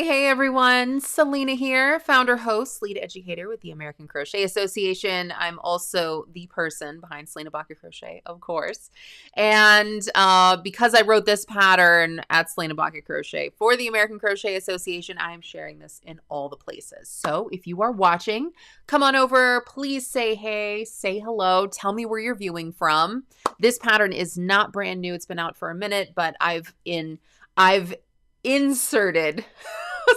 Hey everyone, Selena here, founder, host, lead educator with the American Crochet Association. I'm also the person behind Selena Baca Crochet, of course. And because I wrote this pattern at Selena Baca Crochet for the American Crochet Association, I'm sharing this in all the places. So if you are watching, come on over, please say hey, say hello, tell me where you're viewing from. This pattern is not brand new. It's been out for a minute, but I've inserted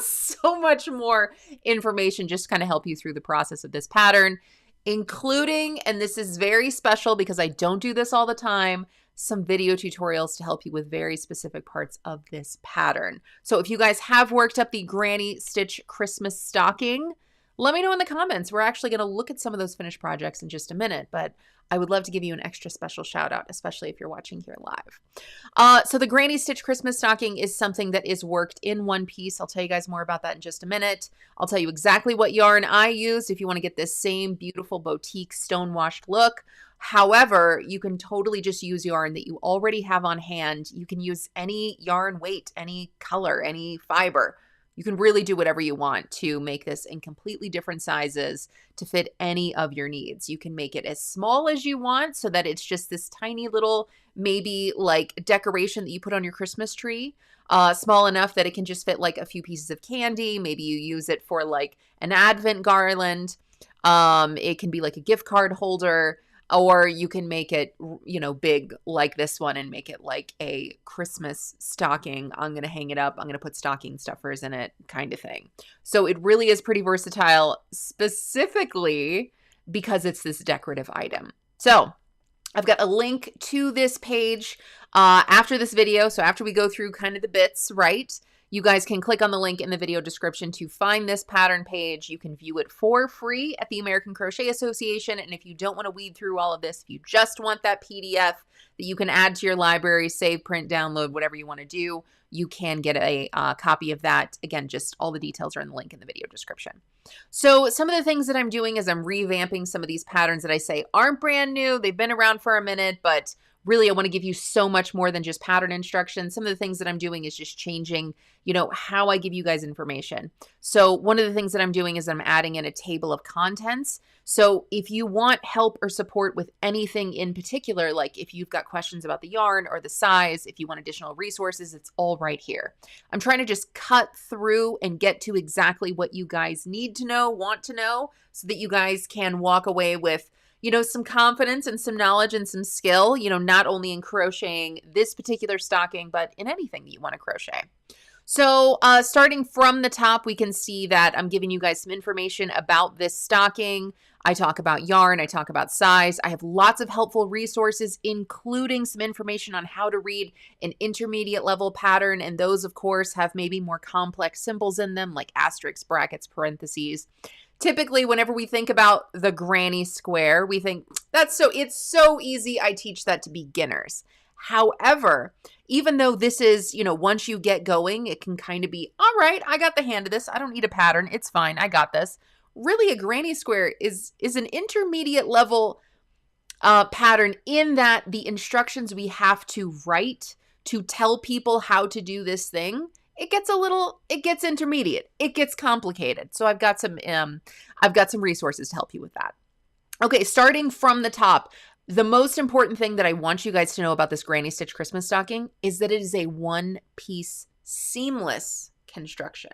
so much more information just to kind of help you through the process of this pattern, including, and this is very special because I don't do this all the time, some video tutorials to help you with very specific parts of this pattern. So if you guys have worked up the Granny Stitch Christmas Stocking, let me know in the comments. We're actually going to look at some of those finished projects in just a minute, but I would love to give you an extra special shout out, especially if you're watching here live. So the Granny Stitch Christmas Stocking is something that is worked in one piece. I'll tell you guys more about that in just a minute. I'll tell you exactly what yarn I used if you want to get this same beautiful boutique stone-washed look. However, you can totally just use yarn that you already have on hand. You can use any yarn weight, any color, any fiber. You can really do whatever you want to make this in completely different sizes to fit any of your needs. You can make it as small as you want so that it's just this tiny little, maybe like decoration that you put on your Christmas tree, small enough that it can just fit like a few pieces of candy. Maybe you use it for like an Advent garland. It can be like a gift card holder. Or you can make it, you know, big like this one and make it like a Christmas stocking. I'm going to hang it up. I'm going to put stocking stuffers in it kind of thing. So it really is pretty versatile, specifically because it's this decorative item. So I've got a link to this page after this video. So after we go through kind of the bits, right? You guys can click on the link in the video description to find this pattern page. You can view it for free at the American Crochet Association. And if you don't want to weed through all of this, if you just want that PDF that you can add to your library, save, print, download, whatever you want to do, you can get a copy of that. Again, just all the details are in the link in the video description. So some of the things that I'm doing is I'm revamping some of these patterns that I say aren't brand new. They've been around for a minute, but really, I want to give you so much more than just pattern instructions. Some of the things that I'm doing is just changing, you know, how I give you guys information. So one of the things that I'm doing is I'm adding in a table of contents. So if you want help or support with anything in particular, like if you've got questions about the yarn or the size, if you want additional resources, it's all right here. I'm trying to just cut through and get to exactly what you guys need to know, want to know, so that you guys can walk away with, you know, some confidence and some knowledge and some skill, you know, not only in crocheting this particular stocking, but in anything that you want to crochet. So starting from the top, we can see that I'm giving you guys some information about this stocking. I talk about yarn, I talk about size. I have lots of helpful resources, including some information on how to read an intermediate level pattern. And those, of course, have maybe more complex symbols in them, like asterisks, brackets, parentheses. Typically, whenever we think about the granny square, we think it's so easy. I teach that to beginners. However, even though this is, you know, once you get going, it can kind of be, all right, I got the hand of this. I don't need a pattern. It's fine. I got this. Really, a granny square is an intermediate level pattern in that the instructions we have to write to tell people how to do this thing, it gets intermediate. It gets complicated. So I've got some resources to help you with that. Okay, starting from the top, the most important thing that I want you guys to know about this Granny Stitch Christmas Stocking is that it is a one-piece seamless construction.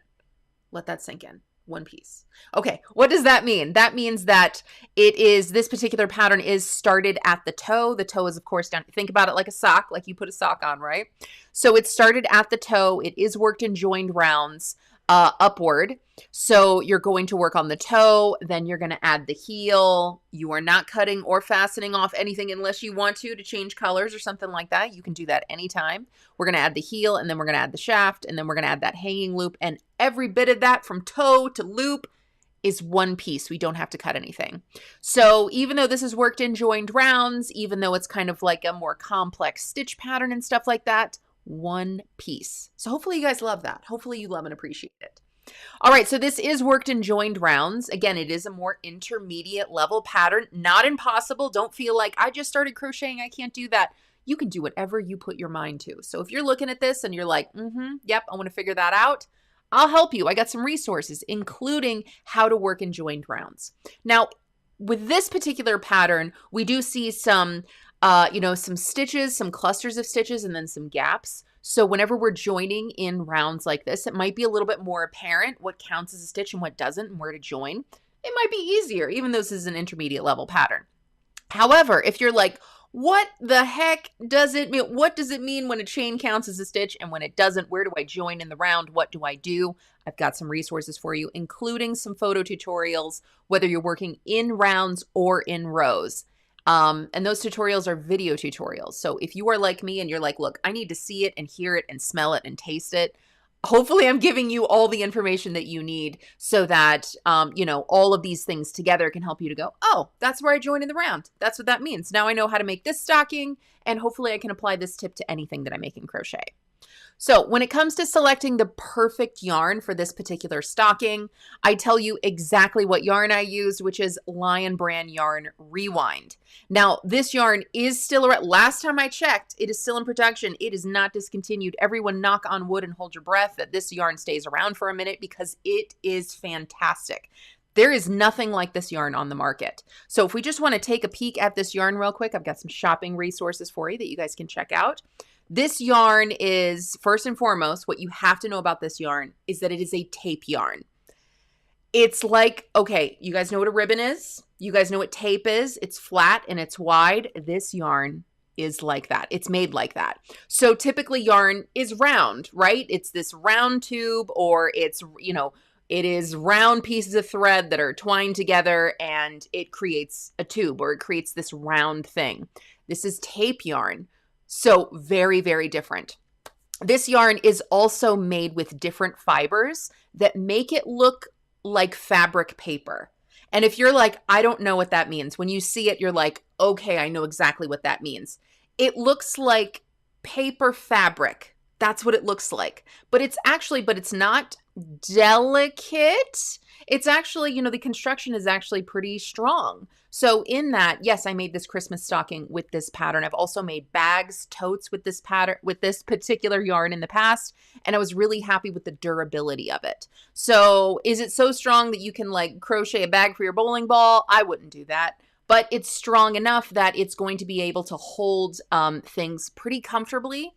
Let that sink in. One piece. Okay, what does that mean? That means that this particular pattern is started at the toe. The toe is, of course, down. Think about it like a sock, like you put a sock on, right? So it started at the toe. It is worked in joined rounds upward. So you're going to work on the toe, then you're going to add the heel. You are not cutting or fastening off anything unless you want to change colors or something like that. You can do that anytime. We're going to add the heel, and then we're going to add the shaft, and then we're going to add that hanging loop. And every bit of that from toe to loop is one piece. We don't have to cut anything. So even though this is worked in joined rounds, even though it's kind of like a more complex stitch pattern and stuff like that, one piece. So hopefully you guys love that. Hopefully you love and appreciate it. All right, so this is worked in joined rounds. Again, it is a more intermediate level pattern, not impossible. Don't feel like I just started crocheting, I can't do that. You can do whatever you put your mind to. So if you're looking at this and you're like, yep, I want to figure that out, I'll help you. I got some resources, including how to work in joined rounds. Now, with this particular pattern, we do see some, some stitches, some clusters of stitches, and then some gaps. So whenever we're joining in rounds like this, it might be a little bit more apparent what counts as a stitch and what doesn't and where to join. It might be easier, even though this is an intermediate level pattern. However, if you're like, what the heck does it mean? What does it mean when a chain counts as a stitch and when it doesn't? Where do I join in the round? What do I do? I've got some resources for you, including some photo tutorials, whether you're working in rounds or in rows. And those tutorials are video tutorials. So if you are like me and you're like, look, I need to see it and hear it and smell it and taste it, hopefully I'm giving you all the information that you need so that, all of these things together can help you to go, oh, that's where I join in the round. That's what that means. Now I know how to make this stocking, and hopefully I can apply this tip to anything that I make in crochet. So when it comes to selecting the perfect yarn for this particular stocking, I tell you exactly what yarn I used, which is Lion Brand Yarn Rewind. Now, this yarn is still around. Last time I checked, it is still in production. It is not discontinued. Everyone knock on wood and hold your breath that this yarn stays around for a minute because it is fantastic. There is nothing like this yarn on the market. So if we just want to take a peek at this yarn real quick, I've got some shopping resources for you that you guys can check out. This yarn is, first and foremost, what you have to know about this yarn is that it is a tape yarn. It's like, okay, you guys know what a ribbon is? You guys know what tape is? It's flat and it's wide. This yarn is like that. It's made like that. So typically yarn is round, right? It's this round tube, or it's, it is round pieces of thread that are twined together and it creates a tube, or it creates this round thing. This is tape yarn. So very, very different. This yarn is also made with different fibers that make it look like fabric paper. And if you're like, I don't know what that means, when you see it, you're like, okay, I know exactly what that means. It looks like paper fabric. That's what it looks like. But it's not delicate. It's actually, the construction is actually pretty strong. So in that, yes, I made this Christmas stocking with this pattern. I've also made bags, totes with this pattern, with this particular yarn in the past, and I was really happy with the durability of it. So is it so strong that you can like crochet a bag for your bowling ball? I wouldn't do that. But it's strong enough that it's going to be able to hold things pretty comfortably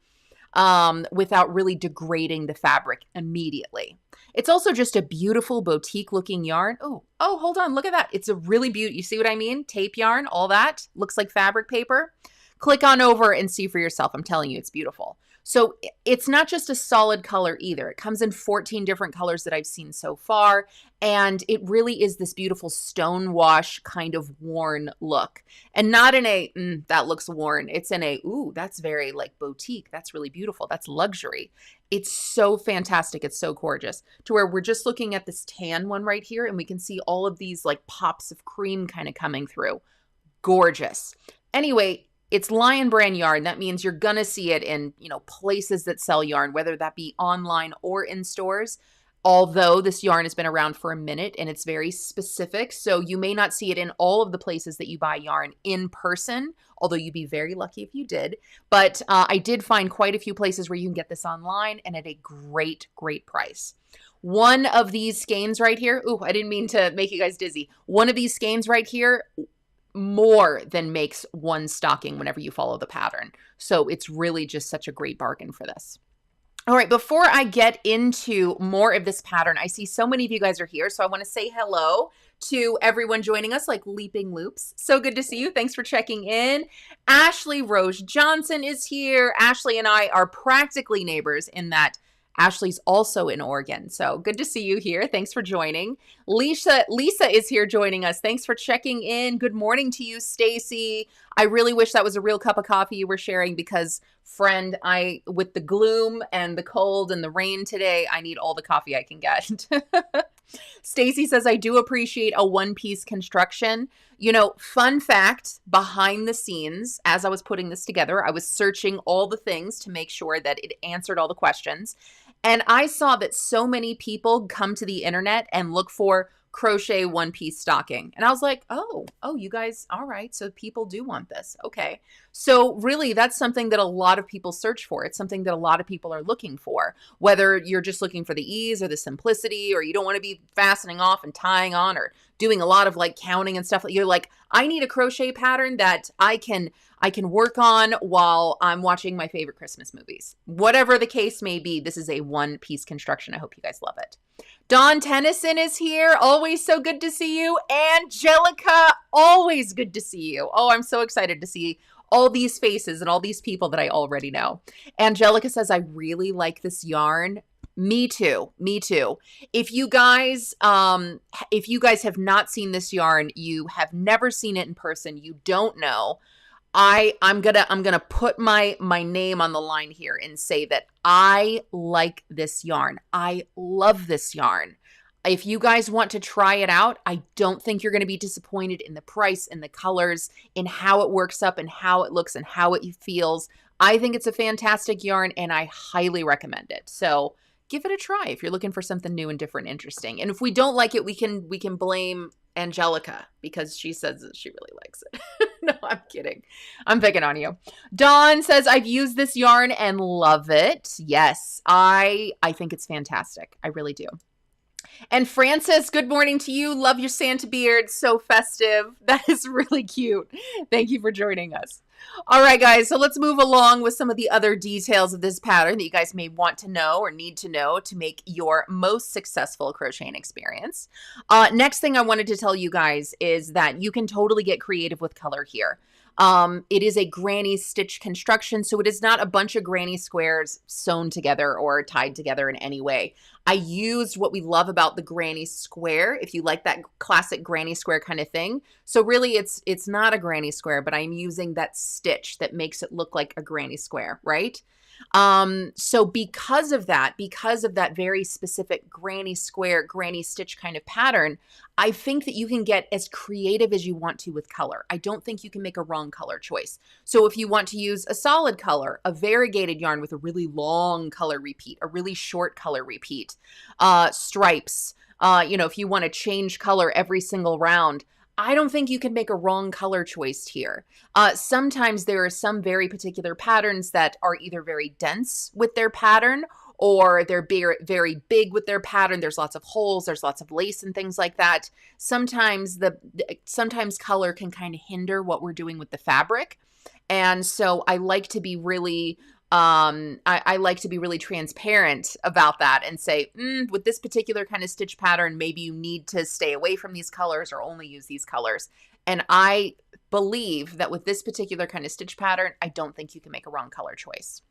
without really degrading the fabric immediately. It's also just a beautiful boutique looking yarn. Oh, hold on. Look at that. It's a really beautiful, you see what I mean? Tape yarn, all that looks like fabric paper. Click on over and see for yourself. I'm telling you, it's beautiful. So it's not just a solid color either. It comes in 14 different colors that I've seen so far. And it really is this beautiful stone wash kind of worn look. And not in a, that looks worn. It's in a, ooh, that's very like boutique. That's really beautiful. That's luxury. It's so fantastic. It's so gorgeous, to where we're just looking at this tan one right here and we can see all of these like pops of cream kind of coming through. Gorgeous. Anyway, it's Lion Brand yarn. That means you're going to see it in, places that sell yarn, whether that be online or in stores. Although this yarn has been around for a minute and it's very specific, so you may not see it in all of the places that you buy yarn in person, although you'd be very lucky if you did. But I did find quite a few places where you can get this online and at a great, great price. One of these skeins right here, ooh, I didn't mean to make you guys dizzy. One of these skeins right here more than makes one stocking whenever you follow the pattern. So it's really just such a great bargain for this. All right, before I get into more of this pattern, I see so many of you guys are here, so I want to say hello to everyone joining us, like Leaping Loops. So good to see you. Thanks for checking in. Ashley Rose Johnson is here. Ashley and I are practically neighbors in that Ashley's also in Oregon. So good to see you here. Thanks for joining. Lisa is here joining us. Thanks for checking in. Good morning to you, Stacy. I really wish that was a real cup of coffee you were sharing because, friend, with the gloom and the cold and the rain today, I need all the coffee I can get. Stacy says, I do appreciate a one-piece construction. Fun fact, behind the scenes, as I was putting this together, I was searching all the things to make sure that it answered all the questions. And I saw that so many people come to the internet and look for crochet one-piece stocking. And I was like, oh, you guys, all right. So people do want this. Okay. So really, that's something that a lot of people search for. It's something that a lot of people are looking for, whether you're just looking for the ease or the simplicity, or you don't want to be fastening off and tying on or doing a lot of like counting and stuff. You're like, I need a crochet pattern that I can work on while I'm watching my favorite Christmas movies. Whatever the case may be, this is a one-piece construction. I hope you guys love it. Dawn Tennyson is here. Always so good to see you. Angelica, always good to see you. Oh, I'm so excited to see all these faces and all these people that I already know. Angelica says, I really like this yarn. Me too. Me too. If you guys have not seen this yarn, you have never seen it in person, you don't know. I'm gonna put my name on the line here and say that I like this yarn. I love this yarn. If you guys want to try it out, I don't think you're going to be disappointed in the price and the colors, in how it works up and how it looks and how it feels. I think it's a fantastic yarn and I highly recommend it. So give it a try if you're looking for something new and different, interesting. And if we don't like it, we can blame Angelica because she says that she really likes it. No, I'm kidding. I'm picking on you. Dawn says, I've used this yarn and love it. Yes, I think it's fantastic. I really do. And Frances, good morning to you. Love your Santa beard. So festive. That is really cute. Thank you for joining us. All right, guys. So let's move along with some of the other details of this pattern that you guys may want to know or need to know to make your most successful crocheting experience. Next thing I wanted to tell you guys is that you can totally get creative with color here. It is a granny stitch construction, so it is not a bunch of granny squares sewn together or tied together in any way. I used what we love about the granny square, if you like that classic granny square kind of thing. So really it's not a granny square, but I'm using that stitch that makes it look like a granny square, right? So because of that very specific granny square, granny stitch kind of pattern, I think that you can get as creative as you want to with color. I don't think you can make a wrong color choice. So if you want to use a solid color, a variegated yarn with a really long color repeat, a really short color repeat, stripes, if you want to change color every single round, I don't think you can make a wrong color choice here. Sometimes there are some very particular patterns that are either very dense with their pattern or they're very big with their pattern. There's lots of holes, there's lots of lace and things like that. Sometimes color can kind of hinder what we're doing with the fabric. And so I like to be really I like to be really transparent about that and say, with this particular kind of stitch pattern, maybe you need to stay away from these colors or only use these colors. And I believe that with this particular kind of stitch pattern, I don't think you can make a wrong color choice.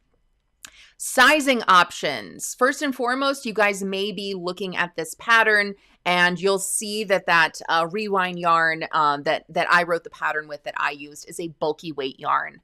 Sizing options. First and foremost, you guys may be looking at this pattern and you'll see that rewind yarn that I wrote the pattern with, that I used, is a bulky weight yarn.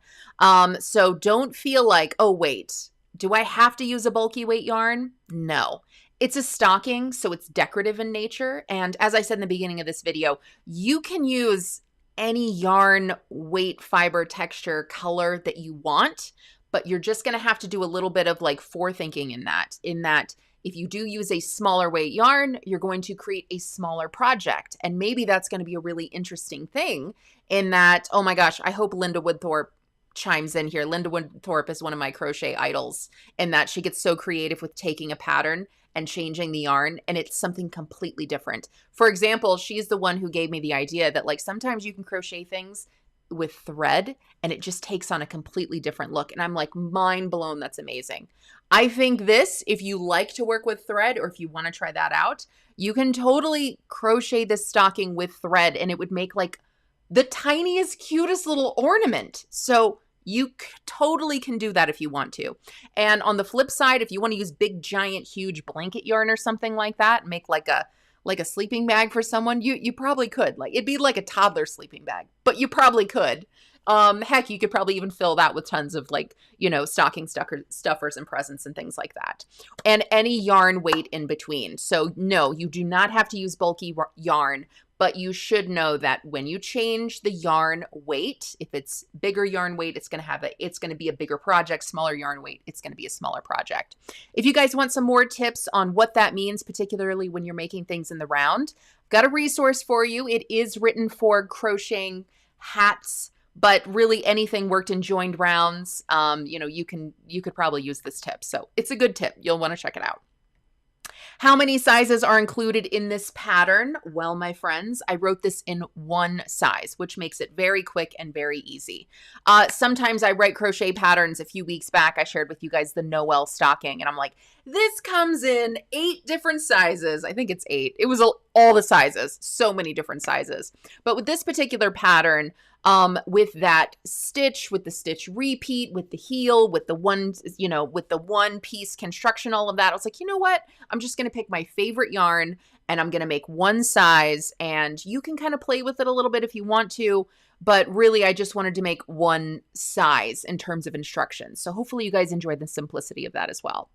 So don't feel like, oh wait, do I have to use a bulky weight yarn? No. It's a stocking, so it's decorative in nature. And as I said in the beginning of this video, you can use any yarn, weight, fiber, texture, color that you want, but you're just going to have to do a little bit of like forethinking in that if you do use a smaller weight yarn, you're going to create a smaller project. And maybe that's going to be a really interesting thing in that, oh my gosh, I hope Linda Woodthorpe chimes in here. Linda Woodthorpe is one of my crochet idols in that she gets so creative with taking a pattern and changing the yarn, and it's something completely different. For example, she's the one who gave me the idea that like sometimes you can crochet things with thread and it just takes on a completely different look. And I'm like, mind blown. That's amazing. I think this, if you like to work with thread or if you want to try that out, you can totally crochet this stocking with thread and it would make like the tiniest, cutest little ornament. So you totally can do that if you want to. And on the flip side, if you want to use big, giant, huge blanket yarn or something like that, make like a sleeping bag for someone, you probably could. Like it'd be like a toddler sleeping bag, but you probably could. Heck, you could probably even fill that with tons of like, stocking stuffers and presents and things like that. And any yarn weight in between. So no, you do not have to use bulky yarn, but you should know that when you change the yarn weight, if it's bigger yarn weight, it's going to be a bigger project. Smaller yarn weight, it's going to be a smaller project. If you guys want some more tips on what that means, particularly when you're making things in the round, I've got a resource for you. It is written for crocheting hats, but really anything worked in joined rounds. You could probably use this tip. So it's a good tip. You'll want to check it out. How many sizes are included in this pattern? Well, my friends, I wrote this in one size, which makes it very quick and very easy. Sometimes I write crochet patterns. A few weeks back, I shared with you guys the Noel stocking, and I'm like, this comes in 8 different sizes. I think it's 8. It was all the sizes, so many different sizes. But with this particular pattern, with that stitch, with the stitch repeat, with the heel, with the one piece construction, all of that, I was like, you know what? I'm just going to pick my favorite yarn and I'm going to make one size, and you can kind of play with it a little bit if you want to, but really I just wanted to make one size in terms of instructions. So hopefully you guys enjoyed the simplicity of that as well.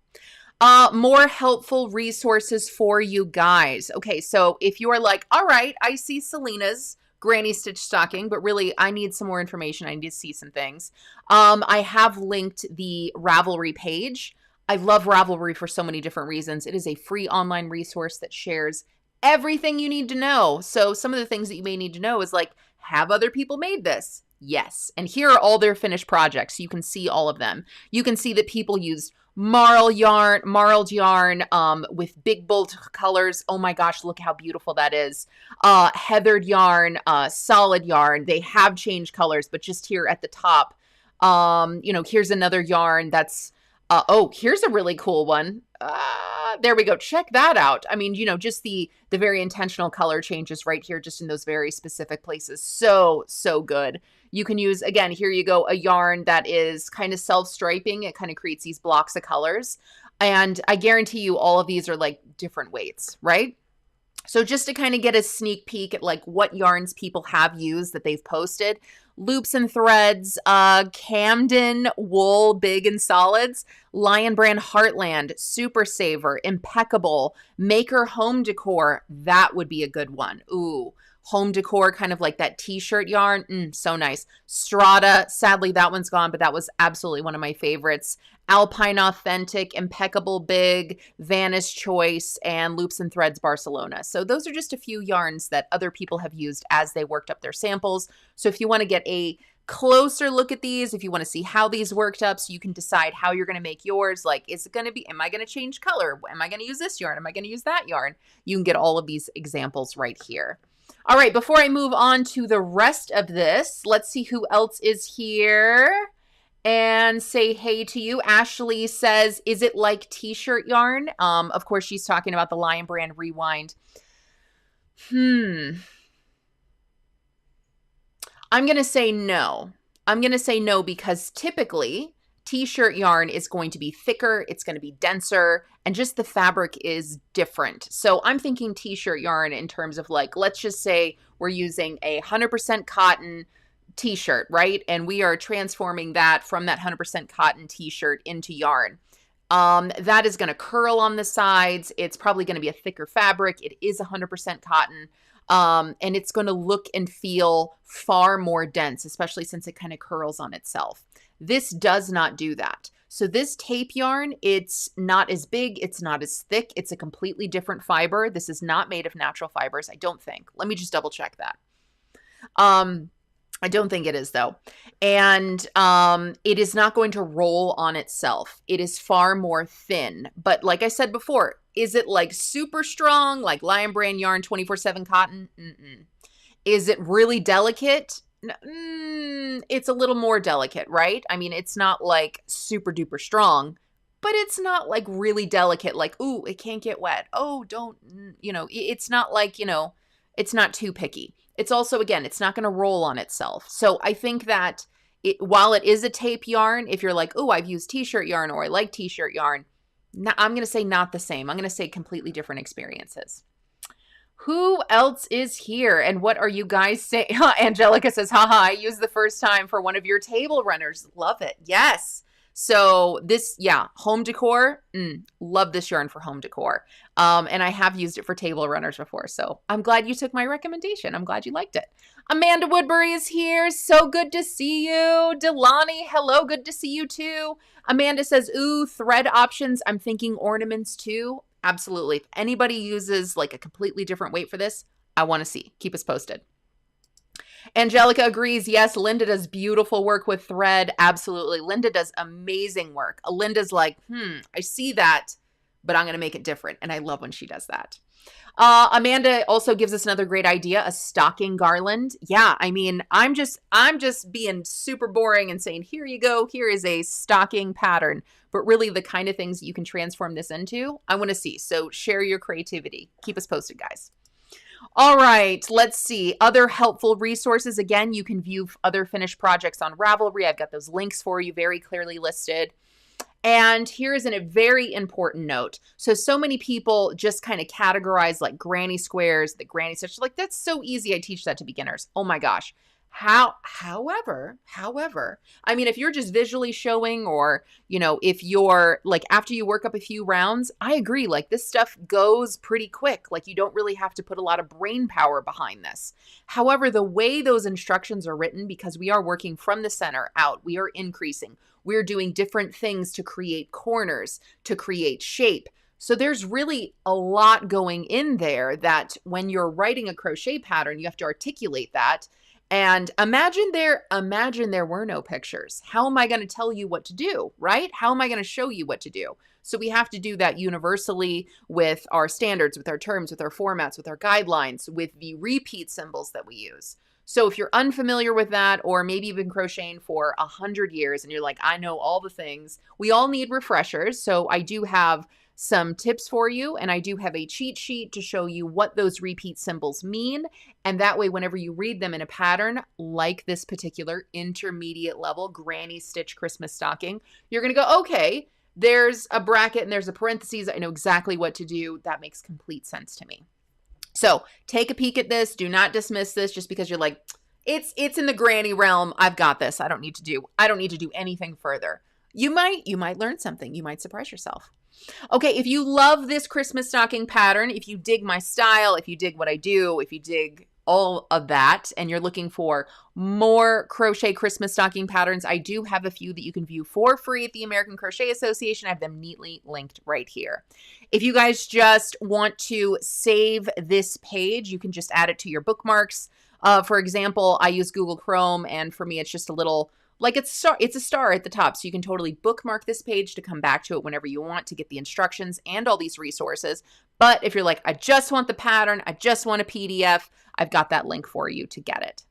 More helpful resources for you guys. Okay, so if you are like, all right, I see Selena's granny stitch stocking, but really I need some more information. I need to see some things. I have linked the Ravelry page. I love Ravelry for so many different reasons. It is a free online resource that shares everything you need to know. So some of the things that you may need to know is like, have other people made this? Yes. And here are all their finished projects. You can see all of them. You can see that people used marled yarn with big bold colors. Oh my gosh, look how beautiful that is. Heathered yarn, solid yarn. They have changed colors, but just here at the top, here's another yarn that's, here's a really cool one. There we go. Check that out. I mean, just the very intentional color changes right here, just in those very specific places. So good. You can use, again, here you go, a yarn that is kind of self-striping. It kind of creates these blocks of colors. And I guarantee you all of these are like different weights, right? So just to kind of get a sneak peek at like what yarns people have used that they've posted, loops and threads, Camden wool, big and solids, Lion Brand Heartland, Super Saver, Impeccable, Maker Home Decor. That would be a good one. Ooh, home decor, kind of like that t-shirt yarn. So nice. Strata, sadly that one's gone, but that was absolutely one of my favorites. Alpine Authentic, Impeccable Big, Vanish Choice, and Loops and Threads Barcelona. So those are just a few yarns that other people have used as they worked up their samples. So if you want to get a closer look at these, if you want to see how these worked up so you can decide how you're going to make yours, like, is it going to be, am I going to change color? Am I going to use this yarn? Am I going to use that yarn? You can get all of these examples right here. All right, before I move on to the rest of this, let's see who else is here and say hey to you. Ashley says, is it like t-shirt yarn? Of course, she's talking about the Lion Brand Rewind. I'm going to say no. I'm going to say no because typically t-shirt yarn is going to be thicker, it's going to be denser, and just the fabric is different. So I'm thinking t-shirt yarn in terms of like, let's just say we're using a 100% cotton t-shirt, right? And we are transforming that from that 100% cotton t-shirt into yarn. That is going to curl on the sides. It's probably going to be a thicker fabric. It is 100% cotton. And it's going to look and feel far more dense, especially since it kind of curls on itself. This does not do that. So this tape yarn, it's not as big, it's not as thick, it's a completely different fiber. This is not made of natural fibers, I don't think. Let me just double check that. I don't think it is though. And it is not going to roll on itself. It is far more thin. But like I said before, is it like super strong, like Lion Brand yarn 24/7 cotton? Is it really delicate? It's a little more delicate, right? I mean, it's not like super duper strong, but it's not like really delicate, like, ooh, it can't get wet. Oh, don't, it's not like, it's not too picky. It's also, again, it's not going to roll on itself. So I think that while it is a tape yarn, if you're like, oh, I've used t-shirt yarn or I like t-shirt yarn, I'm going to say not the same. I'm going to say completely different experiences. Who else is here? And what are you guys saying? Angelica says, haha, I used the first time for one of your table runners. Love it. Yes. So this, yeah, home decor, love this yarn for home decor. And I have used it for table runners before. So I'm glad you took my recommendation. I'm glad you liked it. Amanda Woodbury is here. So good to see you. Delani, hello. Good to see you too. Amanda says, ooh, thread options. I'm thinking ornaments too. Absolutely. If anybody uses like a completely different weight for this, I want to see. Keep us posted. Angelica agrees. Yes, Linda does beautiful work with thread. Absolutely. Linda does amazing work. Linda's like, I see that, but I'm going to make it different. And I love when she does that. Amanda also gives us another great idea, a stocking garland. Yeah, I mean, I'm just being super boring and saying, here you go. Here is a stocking pattern. But really the kind of things that you can transform this into, I want to see. So share your creativity. Keep us posted, guys. All right, let's see. Other helpful resources. Again, you can view other finished projects on Ravelry. I've got those links for you very clearly listed. And here is a very important note. So many people just kind of categorize like granny squares, the granny stitch. Like, that's so easy. I teach that to beginners. Oh my gosh. However, I mean, if you're just visually showing, or, you know, if you're like, after you work up a few rounds, I agree. Like, this stuff goes pretty quick. Like, you don't really have to put a lot of brain power behind this. However, the way those instructions are written, because we are working from the center out, we are increasing, we're doing different things to create corners, to create shape. So there's really a lot going in there that when you're writing a crochet pattern, you have to articulate that. And imagine there were no pictures. How am I going to tell you what to do, right? How am I going to show you what to do? So we have to do that universally with our standards, with our terms, with our formats, with our guidelines, with the repeat symbols that we use. So if you're unfamiliar with that, or maybe you've been crocheting for 100 years and you're like, I know all the things, we all need refreshers. So I do have some tips for you, and I do have a cheat sheet to show you what those repeat symbols mean. And that way, whenever you read them in a pattern, like this particular intermediate level granny stitch Christmas stocking, you're going to go, okay, there's a bracket and there's a parentheses. I know exactly what to do. That makes complete sense to me. So take a peek at this. Do not dismiss this just because you're like, it's in the granny realm. I've got this. I don't need to do anything further. You might learn something. You might surprise yourself. Okay, if you love this Christmas stocking pattern, if you dig my style, if you dig what I do, if you dig all of that, and you're looking for more crochet Christmas stocking patterns, I do have a few that you can view for free at the American Crochet Association. I have them neatly linked right here. If you guys just want to save this page, you can just add it to your bookmarks. For example, I use Google Chrome, and for me, it's just a little, like it's a star at the top. So you can totally bookmark this page to come back to it whenever you want to get the instructions and all these resources. But if you're like, I just want the pattern, I just want a PDF, I've got that link for you to get it.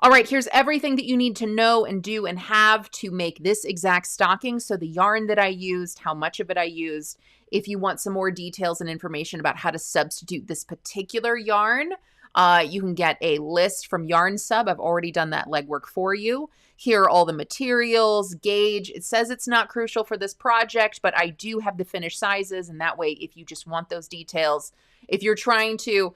All right, here's everything that you need to know and do and have to make this exact stocking. So the yarn that I used, how much of it I used. If you want some more details and information about how to substitute this particular yarn, you can get a list from Yarn Sub. I've already done that legwork for you. Here are all the materials, gauge. It says it's not crucial for this project, but I do have the finished sizes. And that way, if you just want those details, if you're trying to,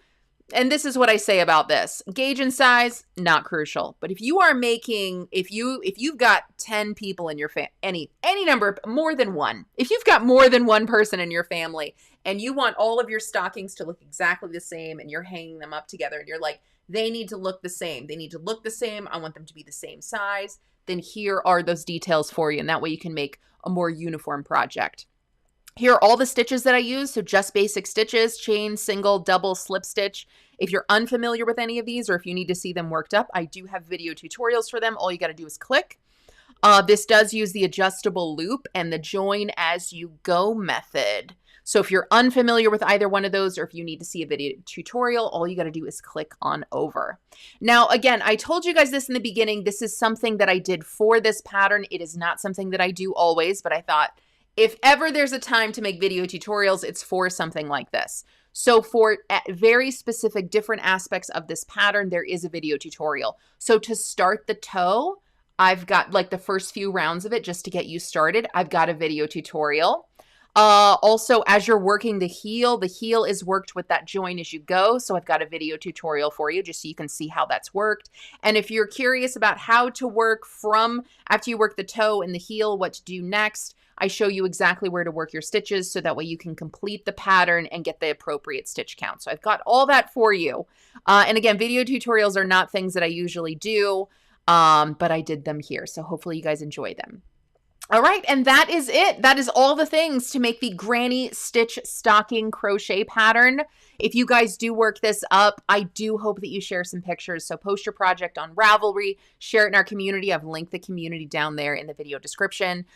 and this is what I say about this, gauge and size, not crucial. But if you are making, if you've got 10 people in your family, any number, more than one, if you've got more than one person in your family and you want all of your stockings to look exactly the same and you're hanging them up together and you're like, they need to look the same. They need to look the same. I want them to be the same size. Then here are those details for you. And that way you can make a more uniform project. Here are all the stitches that I use. So just basic stitches, chain, single, double, slip stitch. If you're unfamiliar with any of these, or if you need to see them worked up, I do have video tutorials for them. All you got to do is click. This does use the adjustable loop and the join as you go method. So if you're unfamiliar with either one of those, or if you need to see a video tutorial, all you got to do is click on over. Now, again, I told you guys this in the beginning. This is something that I did for this pattern. It is not something that I do always, but I thought if ever there's a time to make video tutorials, it's for something like this. So for very specific different aspects of this pattern, there is a video tutorial. So to start the toe, I've got like the first few rounds of it just to get you started. I've got a video tutorial. Also, as you're working the heel is worked with that join as you go. So I've got a video tutorial for you just so you can see how that's worked. And if you're curious about how to work from after you work the toe and the heel, what to do next, I show you exactly where to work your stitches so that way you can complete the pattern and get the appropriate stitch count. So I've got all that for you. And again, video tutorials are not things that I usually do, but I did them here. So hopefully you guys enjoy them. All right, and that is it. That is all the things to make the granny stitch stocking crochet pattern. If you guys do work this up, I do hope that you share some pictures. So post your project on Ravelry, share it in our community. I've linked the community down there in the video description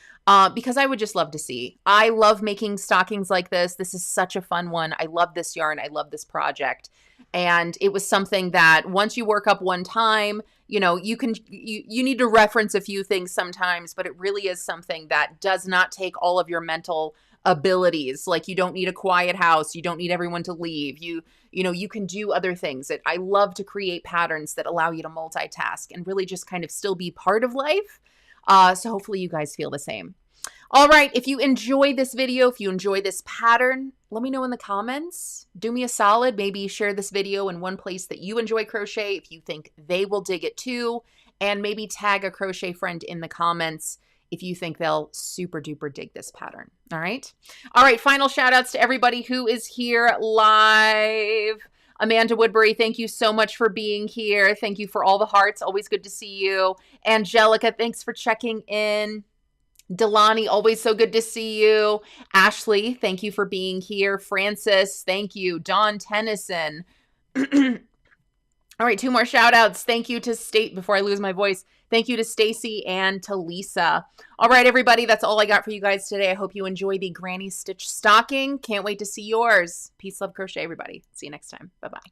because I would just love to see. I love making stockings like this. This is such a fun one. I love this yarn. I love this project. And it was something that once you work up one time, you know, you need to reference a few things sometimes, but it really is something that does not take all of your mental abilities. Like you don't need a quiet house. You don't need everyone to leave. You know, you can do other things. I love to create patterns that allow you to multitask and really just kind of still be part of life. So hopefully you guys feel the same. All right, if you enjoy this video, if you enjoy this pattern, let me know in the comments. Do me a solid, maybe share this video in one place that you enjoy crochet if you think they will dig it too, and maybe tag a crochet friend in the comments if you think they'll super duper dig this pattern. All right. All right, final shout outs to everybody who is here live. Amanda Woodbury, thank you so much for being here. Thank you for all the hearts. Always good to see you. Angelica, thanks for checking in. Delani, always so good to see you. Ashley, thank you for being here. Francis, thank you. Dawn Tennyson. All right, 2 more shout outs. Thank you to State before I lose my voice. Thank you to Stacy and to Lisa. All right, everybody, that's all I got for you guys today. I hope you enjoy the Granny Stitch Stocking. Can't wait to see yours. Peace, love, crochet, everybody. See you next time. Bye-bye.